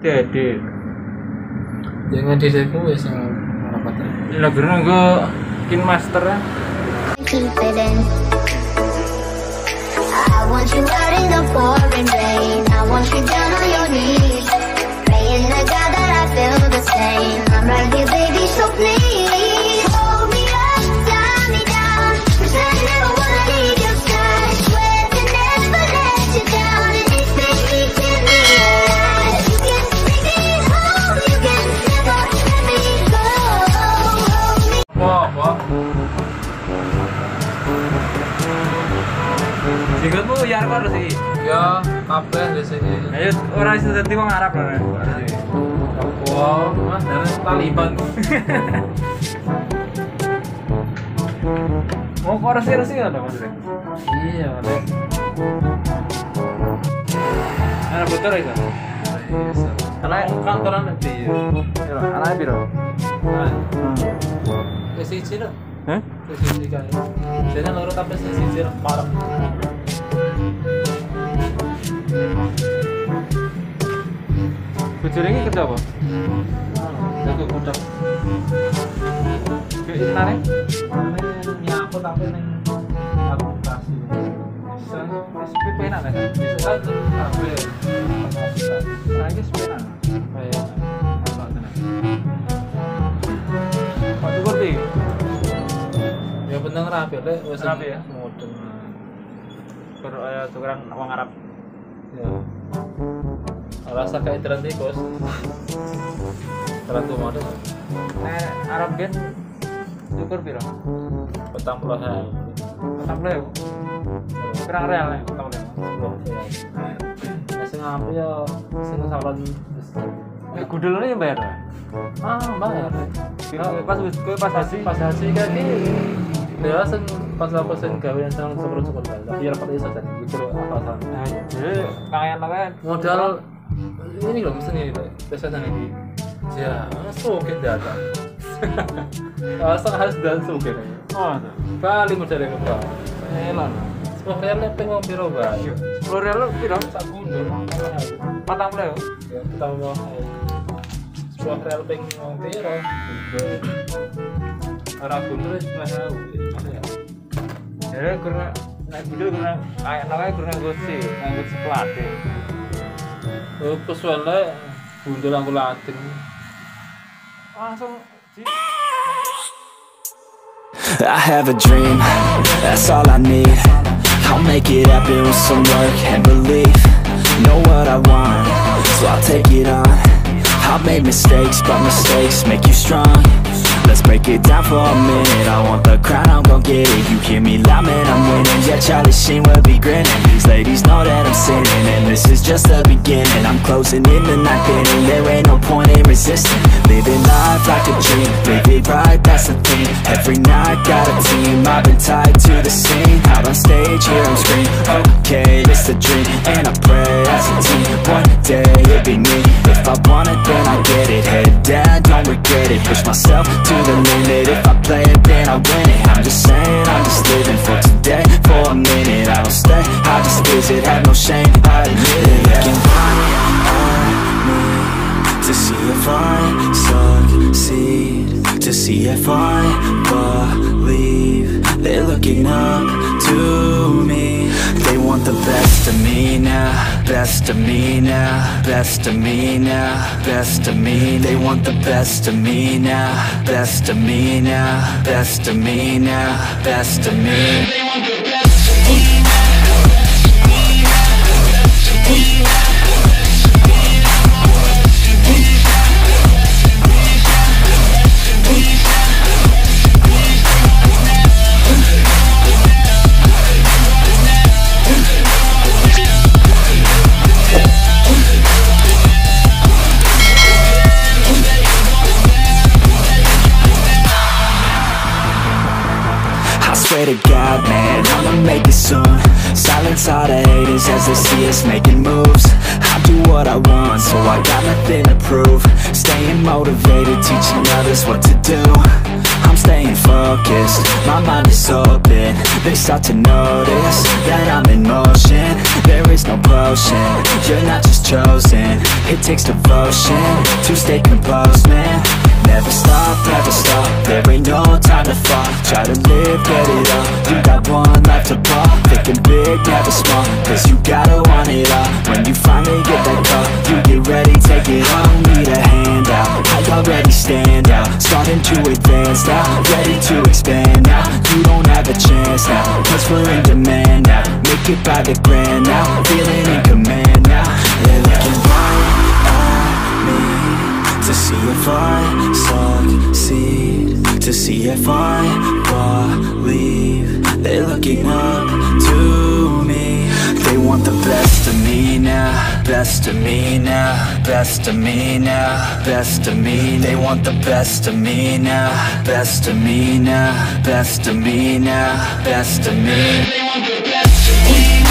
Dede. Jangan dedeku wis apa ta? Lagu nunggu kin master ya. I want you out in the pouring rain. I want you down on your knees, praying to God that I feel the same. I'm right here, baby, so please hold me up, tie me down. Pretend I never wanna leave your side. Swear to never let you down. And this baby give me alive. You can bring me home. You can never let me go. Hold me. Wah. Jenggot ya harus sih. Ya, kabeh di sini. Ayo orang iso dadi wong Arab lho. Wow, Mas, dari Taliban. Mau koresi-koresi enggak maksudnya? Iya, Nek. Ana betul itu. Karena kantoran nanti. Ya, ana piro? Siji lho. Hah? Siji kan. Jadi loro tapi siji parem. Bojone iki kerja apa? Jago kotak. Kayak intane? Nyapu tapi ning aplikasi. Bisa penak kan? Bisa kan kabeh. Nah, ini penak. Kayak apa tenan. Pak Dukurti. Ya bener rapi lek wis Rapi ya? modern. Baru tukeran wong Arab. Ya. Rasa kayak teran tikus. Teran tuh model. Arab gen tukur piro? 40.000. 40.000. Kurang real nek 40.000. Ya sing apa ya sing salon wis. Gudulnya yang bayar. Bayar. Pas haji kan Ya sing pas aku sing gawe yang sang sepuluh tapi ya pada iso jadi mikro apa jadi kangen modal ini loh mesin ini biasanya ini ya suke data harus dan suke oh paling modal yang berapa elan 10 real pengen piro bae 10 real piro sak gundur 40.000 ya tambah 10 real pengen piro ora gundur 10.000 ya kurang naik video kurang kayak kurang gosi nganggut seplate soalnya bundel aku latin langsung I have a dream, that's all I need. I'll make it happen with some work and belief. Know what I want, so I'll take it on. I've made mistakes, but mistakes make you strong. Let's break it down for a minute. I want the crown, I'm gon' get it. You hear me loud, man, I'm winning. Yeah, Charlie Sheen will be grinning. These ladies know that I'm sinning, and this is just the beginning. I'm closing in the night inning. There ain't no point in resisting. Living life like a dream, live it right, that's the thing. Every night got a team, I've been tied to the scene. Out on stage, here I'm screaming. Okay, it's a dream, and I pray as a team. One day it'll be me. If I want it, then I get it. Head down, don't regret it. Push myself to the limit. If I play it, then I win it. I'm just saying, I'm just living for today. For a minute, I don't stay, I just visit. Have no shame, I admit it. Looking right at me to see if I succeed, to see if I believe. They're looking up to me. They want the best of me now, best of me now, best of me now, best of me. They want the best of me now, best of me now, best of me now, best of me. They want the best of me now, best of me now, best of me now. Swear to God, man, I'ma make it soon. Silence all the haters as they see us making moves. I do what I want, so I got nothing to prove. Staying motivated, teaching others what to do. I'm staying focused, my mind is open. They start to notice that I'm in motion. There is no potion, you're not just chosen. It takes devotion to stay composed, man. Never stop, there ain't no time to fall. Try to live, get it up, you got one life to pop. Thinking big, never small, cause you gotta want it all. When you finally get that call, you get ready, take it all. Need a hand out, I already stand out. Starting to advance now, ready to expand now. You don't have a chance now, cause we're in demand now. Make it by the grand now, feeling in command now. They're looking right at me to see if I succeed, to see if I believe. They're looking up to me. They want the best of me now, best of me now, best of me now, best of me. They want the best of me now, best of me now, best of me now, best of me. They want the best of me now.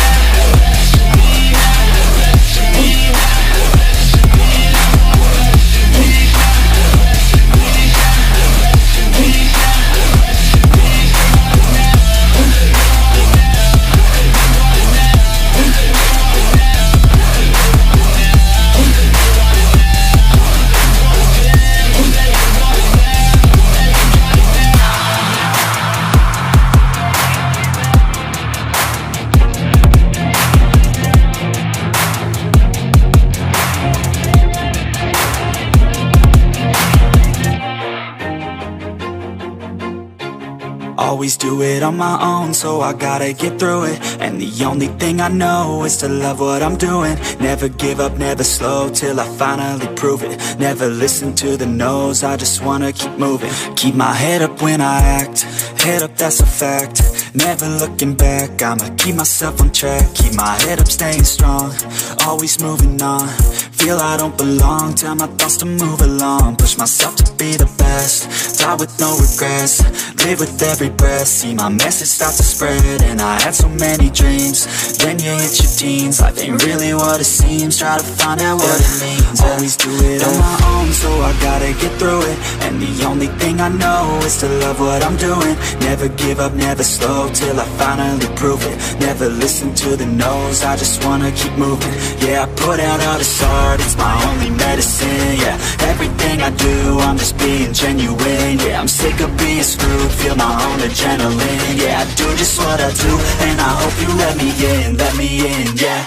Always do it on my own, so I gotta get through it. And the only thing I know is to love what I'm doing. Never give up, never slow, till I finally prove it. Never listen to the no's, I just wanna keep moving. Keep my head up when I act, head up, that's a fact. Never looking back, I'ma keep myself on track. Keep my head up, staying strong, always moving on. Feel I don't belong, tell my thoughts to move along. Push myself to be the best, die with no regrets. Live with every breath, see my message start to spread. And I had so many dreams, then you hit your teens. Life ain't really what it seems, try to find out what it means. Always do it on my own, so I gotta get through it. And the only thing I know is to love what I'm doing. Never give up, never slow, till I finally prove it. Never listen to the no's, I just wanna keep moving. Yeah, I put out all this art, it's my only medicine. Yeah, everything I do, I'm just being genuine. Yeah, I'm sick of being screwed, feel my own adrenaline. Yeah, I do just what I do, and I hope you let me in, yeah.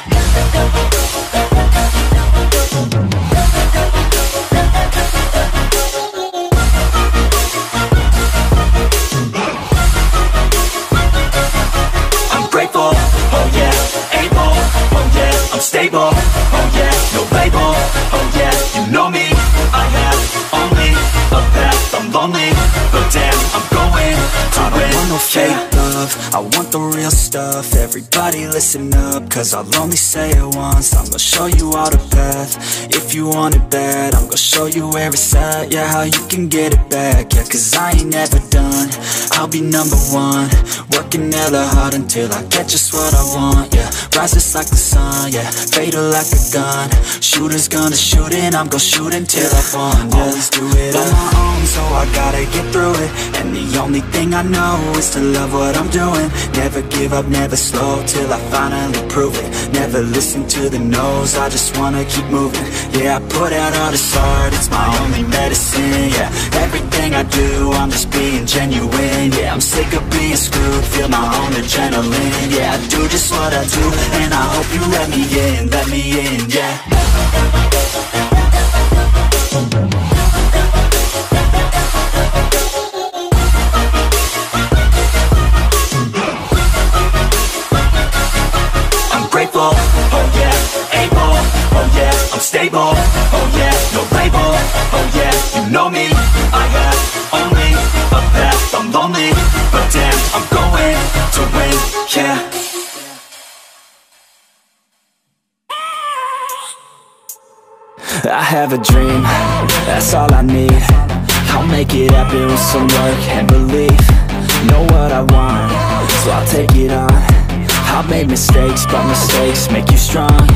I'm grateful, oh yeah, able, oh yeah, I'm stable, oh yeah, no label, oh yeah, you know me, I have only a path, I'm lonely, but damn, I'm going to win. I don't want no fake love, I want the real stuff. Everybody listen up, cause I'll only say it once. I'm gonna show you all the path, if you want it bad. I'm gonna show you where it's at, yeah, how you can get it back. Yeah, cause I ain't never done, I'll be number one. Working hella hard until I get just what I want, yeah. Rises like the sun, yeah, fatal like a gun. Shooters gonna shoot and I'm gonna shoot until I won, yeah. Always do it on my own, so I gotta get through it. And the only thing I know is to love what I'm doing. Never give up, never slow, till I finally prove it. Never listen to the no's, I just wanna keep moving. Yeah, I put out all this art, it's my only medicine. Yeah, everything I do, I'm just being genuine. Yeah, I'm sick of being screwed, feel my own adrenaline. Yeah, I do just what I do, and I hope you let me in, yeah. I'm grateful, oh yeah, able, oh yeah, I'm stable, oh yeah, no label, oh yeah, you know me, I have only a path, I'm lonely, but damn, I'm going to win, yeah. I have a dream, that's all I need. I'll make it happen with some work and belief. Know what I want, so I'll take it on. I've made mistakes, but mistakes make you strong.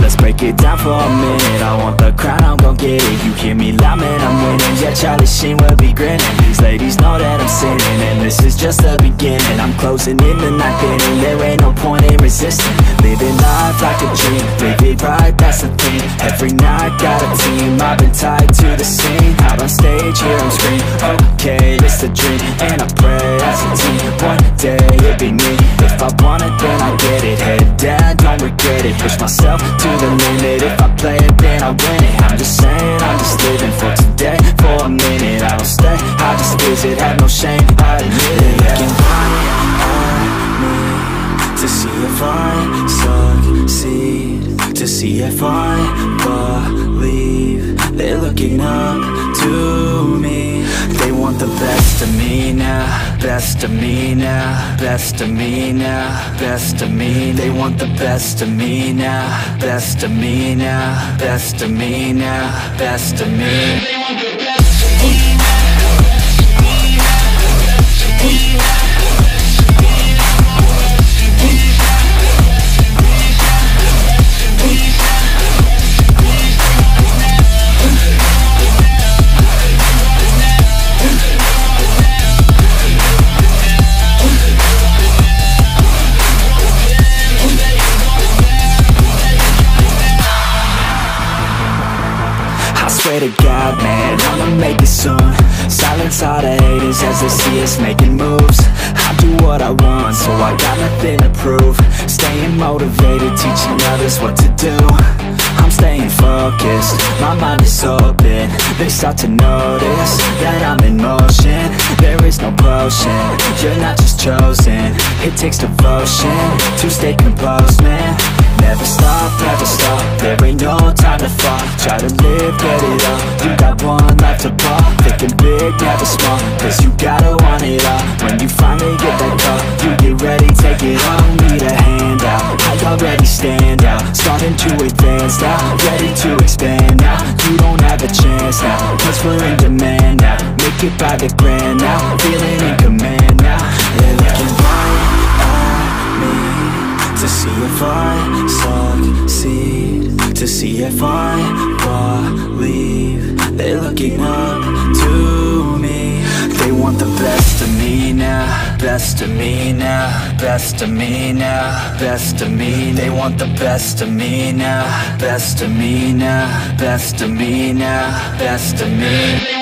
Let's break it down for a minute. I want the crown, I'm gon' get it. You hear me loud, man, I'm winning. yeah, Charlie Sheen will be grinning. These ladies know that I'm sinning, and this is just the beginning. I'm closing in the night inning, there ain't no point in resisting. Living life like a dream, live it right, that's the thing. Every night got a team, I've been tied to the scene. Out on stage, here I'm screaming, okay, it's a dream. And I pray as a team, one day it'll be me. If I want it, then I get it. Head down, don't regret it. Push myself to the limit. If I play it, then I win it. I'm just saying, I'm just living for today. For a minute, I don't stay, I just visit. Have no shame, I admit it. Looking right at me to see if I succeed, to see if I believe. They're looking up to me. They want the best of me now, best of me now, best of me now, best of me. They want the best of me now, best of me now, best of me now, best of me. They want the best of me now. Swear to God, man, I'ma make it soon. Silence all the haters as they see us making moves. I do what I want, so I got nothing to prove. Staying motivated, teaching others what to do. I'm staying focused, my mind is open. They start to notice that I'm in motion. There is no potion, you're not just chosen. It takes devotion to stay composed, man. Never stop, there ain't no time to fall. Try to live, get it all, you got one life to ball. Thinking big, never small, cause you gotta want it all. When you finally get that call, you get ready, take it all. Need a hand out, I already stand out. Starting to advance now, ready to expand now. You don't have a chance now, cause we're in demand now. Make it by the grand now, feeling in command now. They're looking right at me to see if I succeed, to see if I believe. They're looking up to me. They want the best of me now, best of me now, best of me now, best of me. They want the best of me now, best of me now, best of me now, best of me.